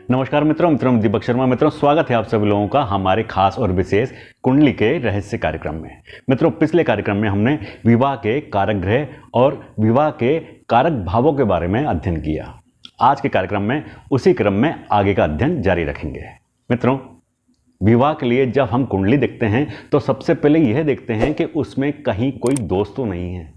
नमस्कार मित्रों, मैं दीपक शर्मा। मित्रों, स्वागत है आप सभी लोगों का हमारे खास और विशेष कुंडली के रहस्य कार्यक्रम में। मित्रों, पिछले कार्यक्रम में हमने विवाह के कारक ग्रह और विवाह के कारक भावों के बारे में अध्ययन किया। आज के कार्यक्रम में उसी क्रम में आगे का अध्ययन जारी रखेंगे। मित्रों, विवाह के लिए जब हम कुंडली देखते हैं तो सबसे पहले यह देखते हैं कि उसमें कहीं कोई दोष तो नहीं है,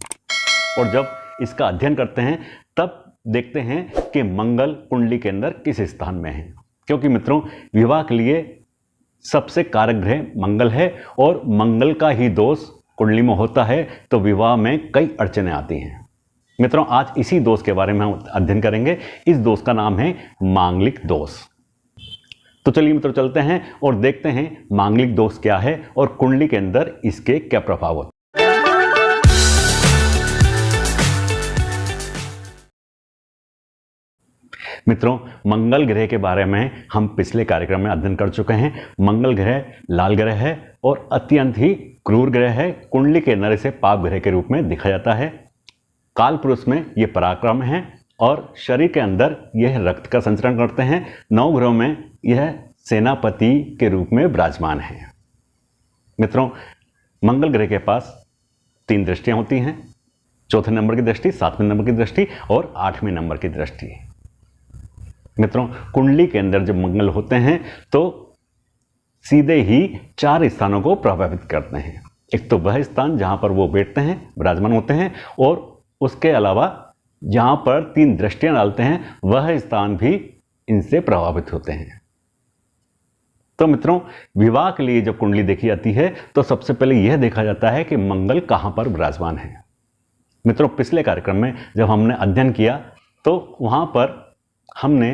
और जब इसका अध्ययन करते हैं तब देखते हैं कि मंगल कुंडली के अंदर किस स्थान में है। क्योंकि मित्रों, विवाह के लिए सबसे कारक ग्रह मंगल है और मंगल का ही दोष कुंडली में होता है तो विवाह में कई अड़चनें आती हैं। मित्रों, आज इसी दोष के बारे में हम अध्ययन करेंगे। इस दोष का नाम है मांगलिक दोष। तो चलिए मित्रों, चलते हैं और देखते हैं मांगलिक दोष क्या है और कुंडली के अंदर इसके क्या प्रभाव होते हैं। मित्रों, मंगल ग्रह के बारे में हम पिछले कार्यक्रम में अध्ययन कर चुके हैं। मंगल ग्रह लाल ग्रह है और अत्यंत ही क्रूर ग्रह है। कुंडली के अंदर इसे पाप ग्रह के रूप में देखा जाता है। काल पुरुष में ये पराक्रम है और शरीर के अंदर यह रक्त का संचरण करते हैं। नौ ग्रहों में यह सेनापति के रूप में विराजमान है। मित्रों, मंगल ग्रह के पास 3 दृष्टियां होती हैं। चौथे नंबर की दृष्टि, 7वें नंबर की दृष्टि और 8वें नंबर की दृष्टि। मित्रों, कुंडली के अंदर जब मंगल होते हैं तो सीधे ही 4 स्थानों को प्रभावित करते हैं। एक तो वह स्थान जहां पर वो बैठते हैं, विराजमान होते हैं, और उसके अलावा जहां पर 3 दृष्टियां डालते हैं वह स्थान भी इनसे प्रभावित होते हैं। तो मित्रों, विवाह के लिए जब कुंडली देखी जाती है तो सबसे पहले यह देखा जाता है कि मंगल कहां पर विराजमान है। मित्रों, पिछले कार्यक्रम में जब हमने अध्ययन किया तो वहां पर हमने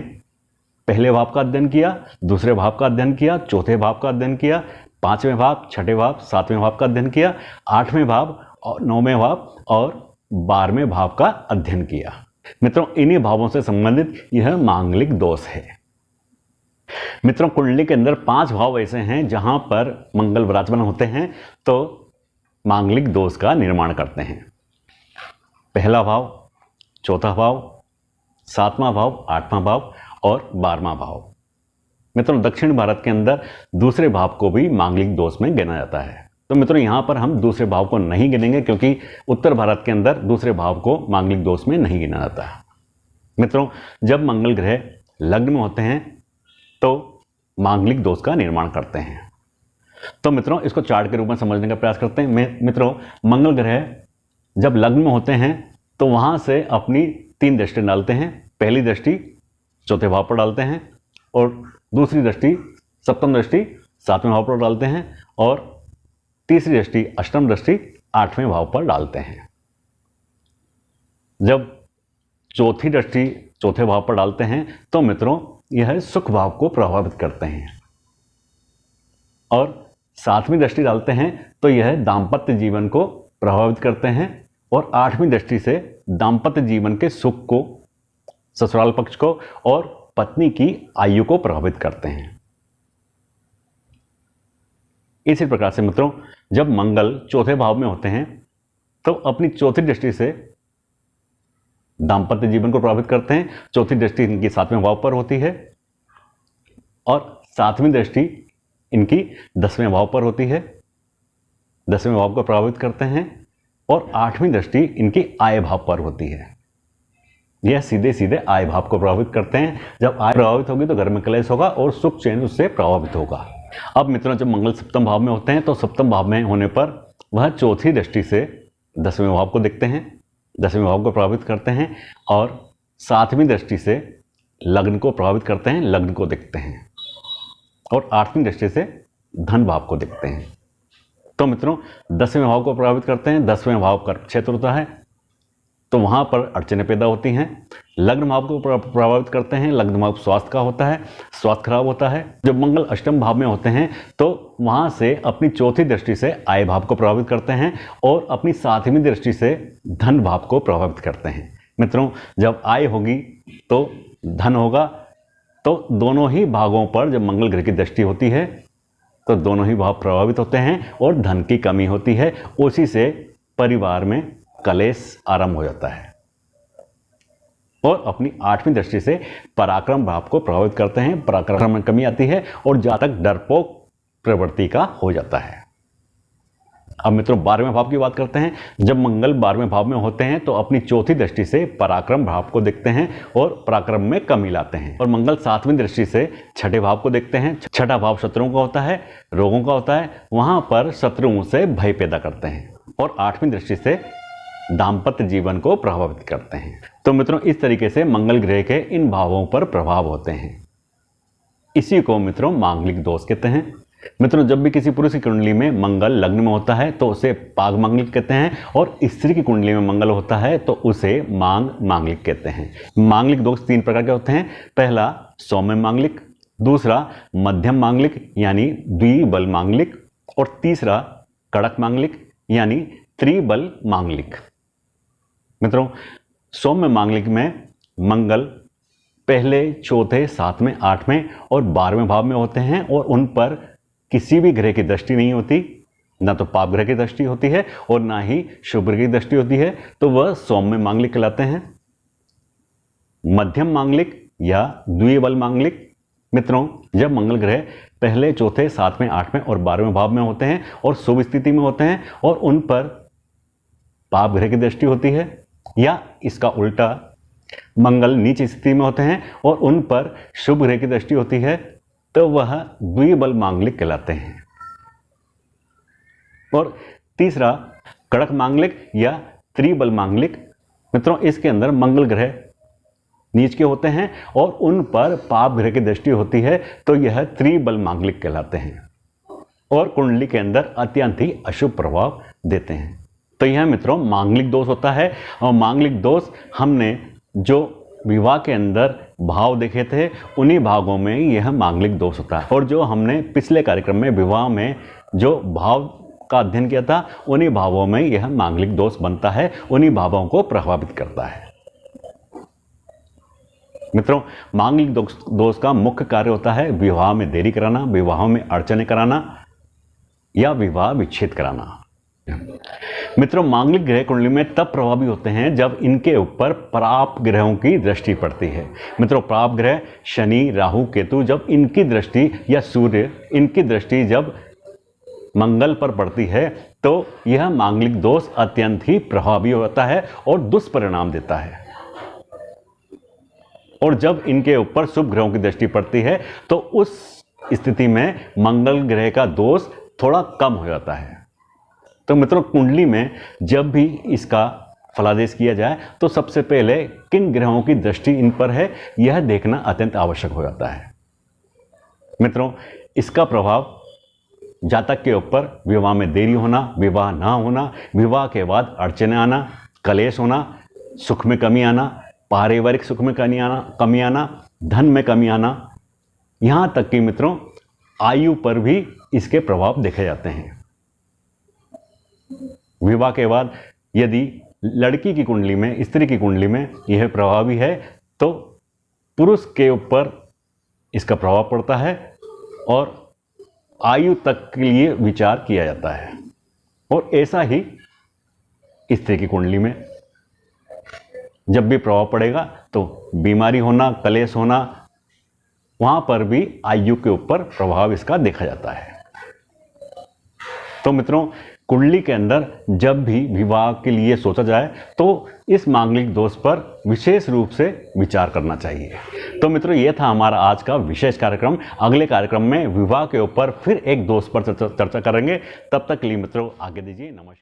पहले भाव का अध्ययन किया, दूसरे भाव का अध्ययन किया, चौथे भाव का अध्ययन किया, 5वें भाव, 6ठे भाव, 7वें भाव का अध्ययन किया, 8वें भाव और 9वें भाव और 12वें भाव का अध्ययन किया। मित्रों, इन्हीं भावों से संबंधित यह मांगलिक दोष है। मित्रों, कुंडली के अंदर 5 भाव ऐसे हैं जहां पर मंगल विराजमान होते हैं तो मांगलिक दोष का निर्माण करते हैं। पहला भाव, चौथा भाव, 7वां भाव, 8वां भाव और 12वां भाव। मित्रों, दक्षिण भारत के अंदर दूसरे भाव को भी मांगलिक दोष में गिना जाता है। तो मित्रों, यहां पर हम दूसरे भाव को नहीं गिनेंगे क्योंकि उत्तर भारत के अंदर दूसरे भाव को मांगलिक दोष में नहीं गिना जाता है। मित्रों, जब मंगल ग्रह लग्न में होते हैं तो मांगलिक दोष का निर्माण करते हैं। तो मित्रों, इसको चार्ट के रूप में समझने का प्रयास करते हैं। मित्रों, मंगल ग्रह जब लग्न में होते हैं तो वहां से अपनी 3 दृष्टि डालते हैं। पहली दृष्टि चौथे भाव पर डालते हैं और दूसरी दृष्टि, सप्तम दृष्टि 7वें भाव पर डालते हैं और तीसरी दृष्टि, अष्टम दृष्टि 8वें भाव पर डालते हैं। जब चौथी दृष्टि चौथे भाव पर डालते हैं तो मित्रों, यह सुख भाव को प्रभावित करते हैं, और 7वीं दृष्टि डालते हैं तो यह दाम्पत्य जीवन को प्रभावित करते हैं, और 8वीं दृष्टि से दाम्पत्य जीवन के सुख को, ससुराल पक्ष को और पत्नी की आयु को प्रभावित करते हैं। इसी प्रकार से मित्रों, जब मंगल चौथे भाव में होते हैं तो अपनी चौथी दृष्टि से दाम्पत्य जीवन को प्रभावित करते हैं। चौथी दृष्टि इनकी 7वें भाव पर होती है और 7वीं दृष्टि इनकी 10वें भाव पर होती है। 10वें भाव को प्रभावित करते हैं और 8वीं दृष्टि इनकी आय भाव पर होती है। यह सीधे सीधे आय भाव को प्रभावित करते हैं। जब आय प्रभावित होगी तो घर में क्लेश होगा और सुख चैन उससे प्रभावित होगा। अब मित्रों, जब मंगल सप्तम भाव में होते हैं तो सप्तम भाव में होने पर वह चौथी दृष्टि से 10वें भाव को देखते हैं, 10वें भाव को प्रभावित करते हैं, और 7वीं दृष्टि से लग्न को प्रभावित करते हैं, लग्न को देखते हैं, और 8वीं दृष्टि से धन भाव को देखते हैं। तो मित्रों, 10वें भाव को प्रभावित करते हैं। 10वें भाव कर्क क्षेत्र होता है तो वहां पर अड़चनें पैदा होती हैं। लग्न भाव को प्रभावित करते हैं। लग्न भाव स्वास्थ्य का होता है, स्वास्थ्य खराब होता है। जब मंगल अष्टम भाव में होते हैं तो वहां से अपनी चौथी दृष्टि से आय भाव को प्रभावित करते हैं और अपनी 7वीं दृष्टि से धन भाव को प्रभावित करते हैं। मित्रों, जब आय होगी तो धन होगा। तो दोनों ही भागों पर जब मंगल ग्रह की दृष्टि होती है तो दोनों ही भाव प्रभावित होते हैं और धन की कमी होती है। उसी से परिवार में कलेश आरंभ हो जाता है। और अपनी 8वीं दृष्टि से पराक्रम भाव को प्रभावित करते हैं। पराक्रम में कमी आती है और जातक डरपोक प्रवृत्ति का हो जाता है। अब मित्रों 12वें भाव की बात करते हैं। जब मंगल 12वें भाव में होते हैं तो अपनी चौथी दृष्टि से पराक्रम भाव को देखते हैं और पराक्रम में कमी लाते हैं। और मंगल 7वीं दृष्टि से छठे भाव को देखते हैं। छठा भाव शत्रुओं का होता है, रोगों का होता है, वहां पर शत्रुओं से भय पैदा करते हैं। और 8वीं दृष्टि से दाम्पत्य जीवन को प्रभावित करते हैं। तो मित्रों इस तरीके से मंगल ग्रह के इन भावों पर प्रभाव होते हैं। इसी को मित्रों मांगलिक दोष कहते हैं। मित्रों जब भी किसी पुरुष की कुंडली में मंगल लग्न में होता है तो उसे पाग मांगलिक कहते हैं, और स्त्री की कुंडली में मंगल होता है तो उसे मांग मांगलिक कहते हैं। मांगलिक दोष 3 प्रकार के होते हैं। पहला सौम्य मांगलिक, दूसरा मध्यम मांगलिक यानी द्विबल मांगलिक, और तीसरा कड़क मांगलिक यानी त्रिबल मांगलिक। मित्रों सौम्य मांगलिक में मंगल पहले, चौथे, 7वें, 8वें और 12वें भाव में होते हैं और उन पर किसी भी ग्रह की दृष्टि नहीं होती, ना तो पाप ग्रह की दृष्टि होती है और ना ही शुभ ग्रह की दृष्टि होती है, तो वह सौम्य मांगलिक कहलाते हैं। मध्यम मांगलिक या द्विबल मांगलिक मित्रों जब मंगल ग्रह पहले, चौथे, 7वें, 8वें और 12वें भाव में होते हैं और शुभ स्थिति में होते हैं और उन पर पाप ग्रह की दृष्टि होती है, या इसका उल्टा मंगल नीच स्थिति में होते हैं और उन पर शुभ ग्रह की दृष्टि होती है, तो वह द्विबल मांगलिक कहलाते हैं। और तीसरा कड़क मांगलिक या त्रिबल मांगलिक। मित्रों इसके अंदर मंगल ग्रह नीच के होते हैं और उन पर पाप ग्रह की दृष्टि होती है, तो यह त्रिबल मांगलिक कहलाते हैं और कुंडली के अंदर अत्यंत ही अशुभ प्रभाव देते हैं। तो यह मित्रों मांगलिक दोष होता है। और मांगलिक दोष हमने जो विवाह के अंदर भाव देखे थे उन्हीं भागों में यह मांगलिक दोष होता है, और जो हमने पिछले कार्यक्रम में विवाह में जो भाव का अध्ययन किया था उन्हीं भावों में यह मांगलिक दोष बनता है, उन्हीं भावों को प्रभावित करता है। मित्रों मांगलिक दोष का मुख्य कार्य होता है विवाह में देरी कराना, विवाह में अड़चने कराना या विवाह विच्छेद कराना। मित्रों मांगलिक ग्रह कुंडली में तब प्रभावी होते हैं जब इनके ऊपर प्राप ग्रहों की दृष्टि पड़ती है। मित्रों प्राप ग्रह शनि, राहु, केतु जब इनकी दृष्टि या सूर्य इनकी दृष्टि जब मंगल पर पड़ती है तो यह मांगलिक दोष अत्यंत ही प्रभावी होता है और दुष्परिणाम देता है। और जब इनके ऊपर शुभ ग्रहों की दृष्टि पड़ती है तो उस स्थिति में मंगल ग्रह का दोष थोड़ा कम हो जाता है। तो मित्रों कुंडली में जब भी इसका फलादेश किया जाए तो सबसे पहले किन ग्रहों की दृष्टि इन पर है यह देखना अत्यंत आवश्यक हो जाता है। मित्रों इसका प्रभाव जातक के ऊपर विवाह में देरी होना, विवाह ना होना, विवाह के बाद अड़चने आना, कलेश होना, सुख में कमी आना, पारिवारिक सुख में कमी आना, धन में कमी आना, यहाँ तक कि मित्रों आयु पर भी इसके प्रभाव देखे जाते हैं। विवाह के बाद यदि लड़की की कुंडली में, स्त्री की कुंडली में यह प्रभावी है तो पुरुष के ऊपर इसका प्रभाव पड़ता है और आयु तक के लिए विचार किया जाता है। और ऐसा ही स्त्री की कुंडली में जब भी प्रभाव पड़ेगा तो बीमारी होना, कलेश होना, वहां पर भी आयु के ऊपर प्रभाव इसका देखा जाता है। तो मित्रों कुंडली के अंदर जब भी विवाह के लिए सोचा जाए तो इस मांगलिक दोष पर विशेष रूप से विचार करना चाहिए। तो मित्रों ये था हमारा आज का विशेष कार्यक्रम। अगले कार्यक्रम में विवाह के ऊपर फिर एक दोष पर चर्चा करेंगे। तब तक के लिए मित्रों आगे दीजिए, नमस्कार।